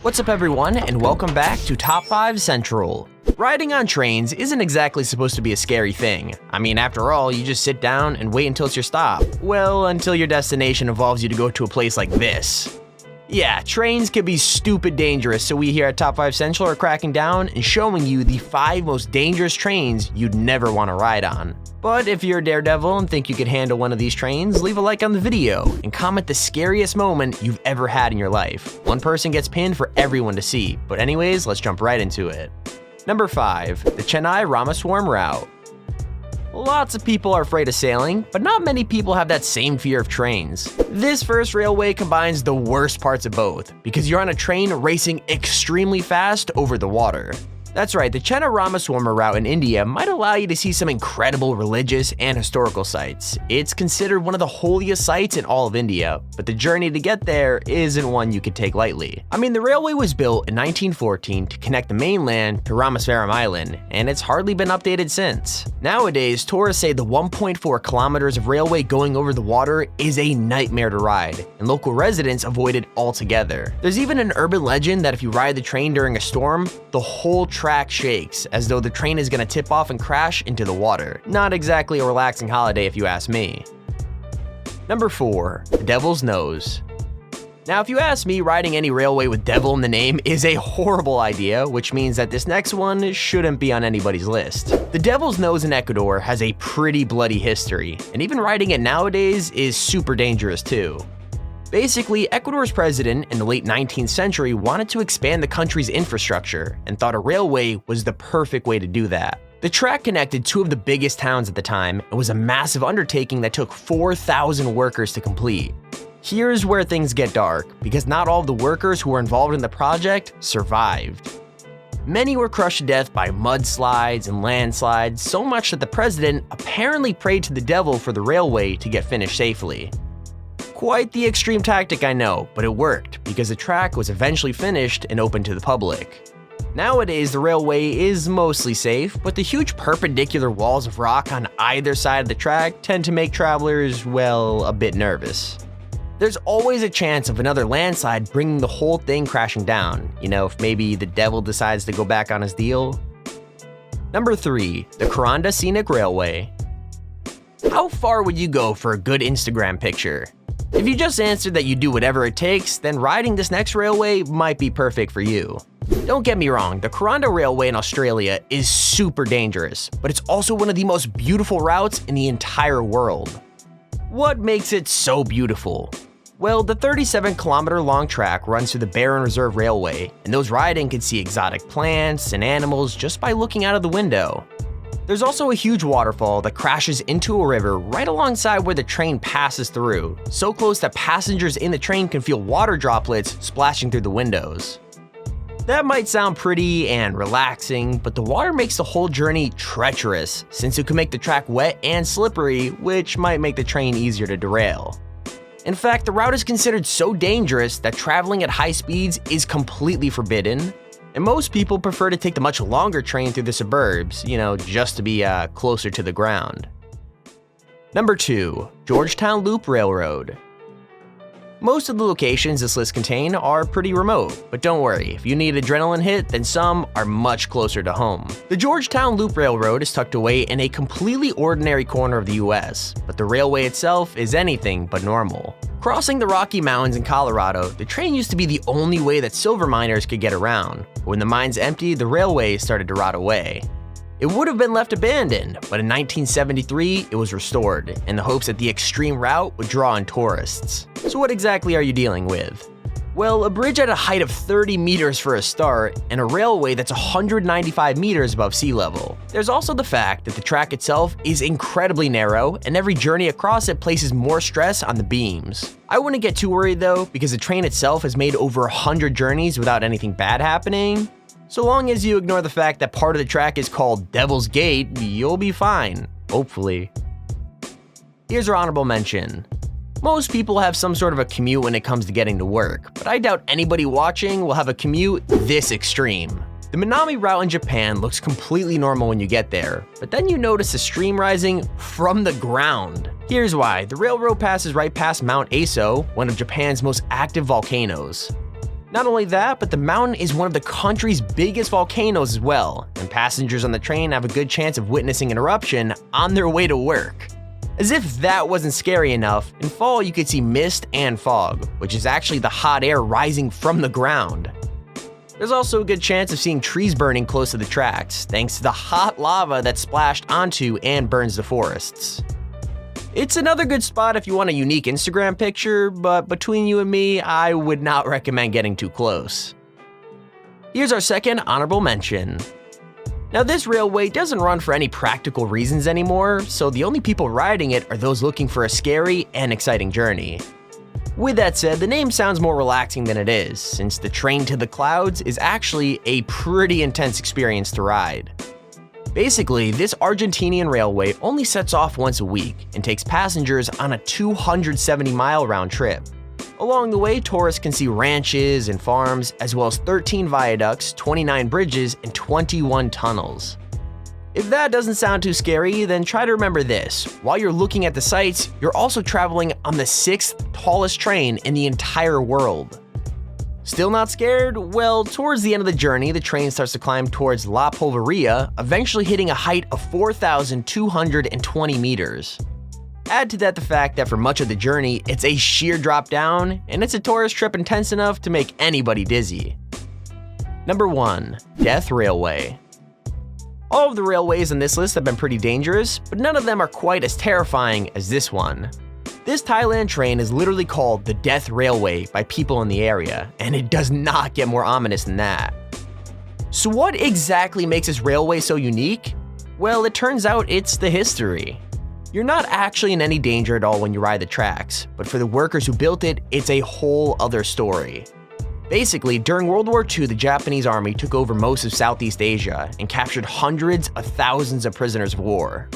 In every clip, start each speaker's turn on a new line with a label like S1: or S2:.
S1: What's up everyone, and welcome back to Top 5 Central. Riding on trains isn't exactly supposed to be a scary thing. I mean, after all, you just sit down and wait until it's your stop. Well, until your destination involves you to go to a place like this. Yeah, trains can be stupid dangerous, so we here at Top 5 Central are cracking down and showing you the 5 most dangerous trains you'd never want to ride on. But if you're a daredevil and think you could handle one of these trains, leave a like on the video and comment the scariest moment you've ever had in your life. One person gets pinned for everyone to see, but anyways, let's jump right into it. Number 5, the Chennai Ramaswamy route. Lots of people are afraid of sailing, but not many people have that same fear of trains. This first railway combines the worst parts of both, because you're on a train racing extremely fast over the water. That's right, the Chennai Ramaswamy route in India might allow you to see some incredible religious and historical sites. It's considered one of the holiest sites in all of India, but the journey to get there isn't one you can take lightly. I mean, the railway was built in 1914 to connect the mainland to Ramaswaram Island, and it's hardly been updated since. Nowadays, tourists say the 1.4 kilometers of railway going over the water is a nightmare to ride, and local residents avoid it altogether. There's even an urban legend that if you ride the train during a storm, the whole track shakes, as though the train is going to tip off and crash into the water. Not exactly a relaxing holiday if you ask me. Number 4, the Devil's Nose. Now, if you ask me, riding any railway with devil in the name is a horrible idea, which means that this next one shouldn't be on anybody's list. The Devil's Nose in Ecuador has a pretty bloody history, and even riding it nowadays is super dangerous too. Basically, Ecuador's president in the late 19th century wanted to expand the country's infrastructure and thought a railway was the perfect way to do that. The track connected 2 of the biggest towns at the time and was a massive undertaking that took 4,000 workers to complete. Here's where things get dark, because not all of the workers who were involved in the project survived. Many were crushed to death by mudslides and landslides, so much that the president apparently prayed to the devil for the railway to get finished safely. Quite the extreme tactic, I know, but it worked because the track was eventually finished and open to the public. Nowadays, the railway is mostly safe, but the huge perpendicular walls of rock on either side of the track tend to make travelers, well, a bit nervous. There's always a chance of another landslide bringing the whole thing crashing down, you know, if maybe the devil decides to go back on his deal. Number 3, the Kuranda Scenic Railway. How far would you go for a good Instagram picture? If you just answered that you do whatever it takes, then riding this next railway might be perfect for you. Don't get me wrong, the Kuranda Railway in Australia is super dangerous, but it's also one of the most beautiful routes in the entire world. What makes it so beautiful? Well, the 37-kilometer long track runs through the Barron Reserve Railway, and those riding can see exotic plants and animals just by looking out of the window. There's also a huge waterfall that crashes into a river right alongside where the train passes through, so close that passengers in the train can feel water droplets splashing through the windows. That might sound pretty and relaxing, but the water makes the whole journey treacherous, since it can make the track wet and slippery, which might make the train easier to derail. In fact, the route is considered so dangerous that traveling at high speeds is completely forbidden, and most people prefer to take the much longer train through the suburbs, you know, just to be closer to the ground. Number 2, Georgetown Loop Railroad. Most of the locations this list contain are pretty remote, but don't worry, if you need an adrenaline hit, then some are much closer to home. The Georgetown Loop Railroad is tucked away in a completely ordinary corner of the US, but the railway itself is anything but normal. Crossing the Rocky Mountains in Colorado, the train used to be the only way that silver miners could get around. But when the mines emptied, the railway started to rot away. It would have been left abandoned, but in 1973, it was restored, in the hopes that the extreme route would draw in tourists. So what exactly are you dealing with? Well, a bridge at a height of 30 meters for a start, and a railway that's 195 meters above sea level. There's also the fact that the track itself is incredibly narrow, and every journey across it places more stress on the beams. I wouldn't get too worried though, because the train itself has made over 100 journeys without anything bad happening. So long as you ignore the fact that part of the track is called Devil's Gate, you'll be fine, hopefully. Here's our honorable mention. Most people have some sort of a commute when it comes to getting to work, but I doubt anybody watching will have a commute this extreme. The Minami route in Japan looks completely normal when you get there, but then you notice a stream rising from the ground. Here's why. The railroad passes right past Mount Aso, one of Japan's most active volcanoes. Not only that, but the mountain is one of the country's biggest volcanoes as well, and passengers on the train have a good chance of witnessing an eruption on their way to work. As if that wasn't scary enough, in fall you could see mist and fog, which is actually the hot air rising from the ground. There's also a good chance of seeing trees burning close to the tracks, thanks to the hot lava that splashed onto and burns the forests. It's another good spot if you want a unique Instagram picture, but between you and me, I would not recommend getting too close. Here's our second honorable mention. Now this railway doesn't run for any practical reasons anymore, so the only people riding it are those looking for a scary and exciting journey. With that said, the name sounds more relaxing than it is, since the Train to the Clouds is actually a pretty intense experience to ride. Basically, this Argentinian railway only sets off once a week and takes passengers on a 270-mile round trip. Along the way, tourists can see ranches and farms, as well as 13 viaducts, 29 bridges, and 21 tunnels. If that doesn't sound too scary, then try to remember this. While you're looking at the sights, you're also traveling on the 6th tallest train in the entire world. Still not scared? Well, towards the end of the journey, the train starts to climb towards La Polvareda, eventually hitting a height of 4,220 meters. Add to that the fact that for much of the journey, it's a sheer drop down, and it's a tourist trip intense enough to make anybody dizzy. Number 1. Death Railway. All of the railways on this list have been pretty dangerous, but none of them are quite as terrifying as this one. This Thailand train is literally called the Death Railway by people in the area, and it does not get more ominous than that. So what exactly makes this railway so unique? Well, it turns out it's the history. You're not actually in any danger at all when you ride the tracks, but for the workers who built it, it's a whole other story. Basically, during World War II, the Japanese army took over most of Southeast Asia and captured hundreds of thousands of prisoners of war.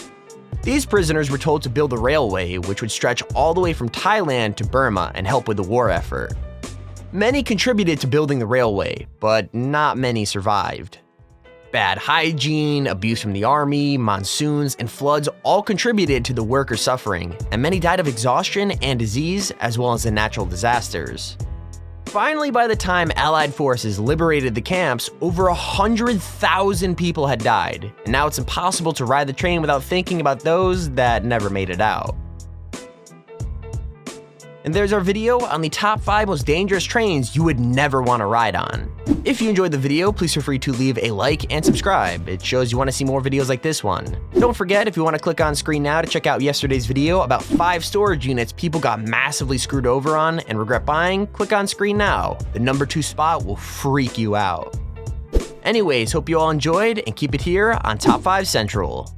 S1: These prisoners were told to build a railway which would stretch all the way from Thailand to Burma and help with the war effort. Many contributed to building the railway, but not many survived. Bad hygiene, abuse from the army, monsoons, and floods all contributed to the workers' suffering, and many died of exhaustion and disease as well as the natural disasters. Finally, by the time Allied forces liberated the camps, over 100,000 people had died, and now it's impossible to ride the train without thinking about those that never made it out. And there's our video on the top 5 most dangerous trains you would never want to ride on. If you enjoyed the video, please feel free to leave a like and subscribe. It shows you want to see more videos like this one. Don't forget, if you want to click on screen now to check out yesterday's video about 5 storage units people got massively screwed over on and regret buying, click on screen now. The number 2 spot will freak you out. Anyways, hope you all enjoyed and keep it here on Top 5 Central.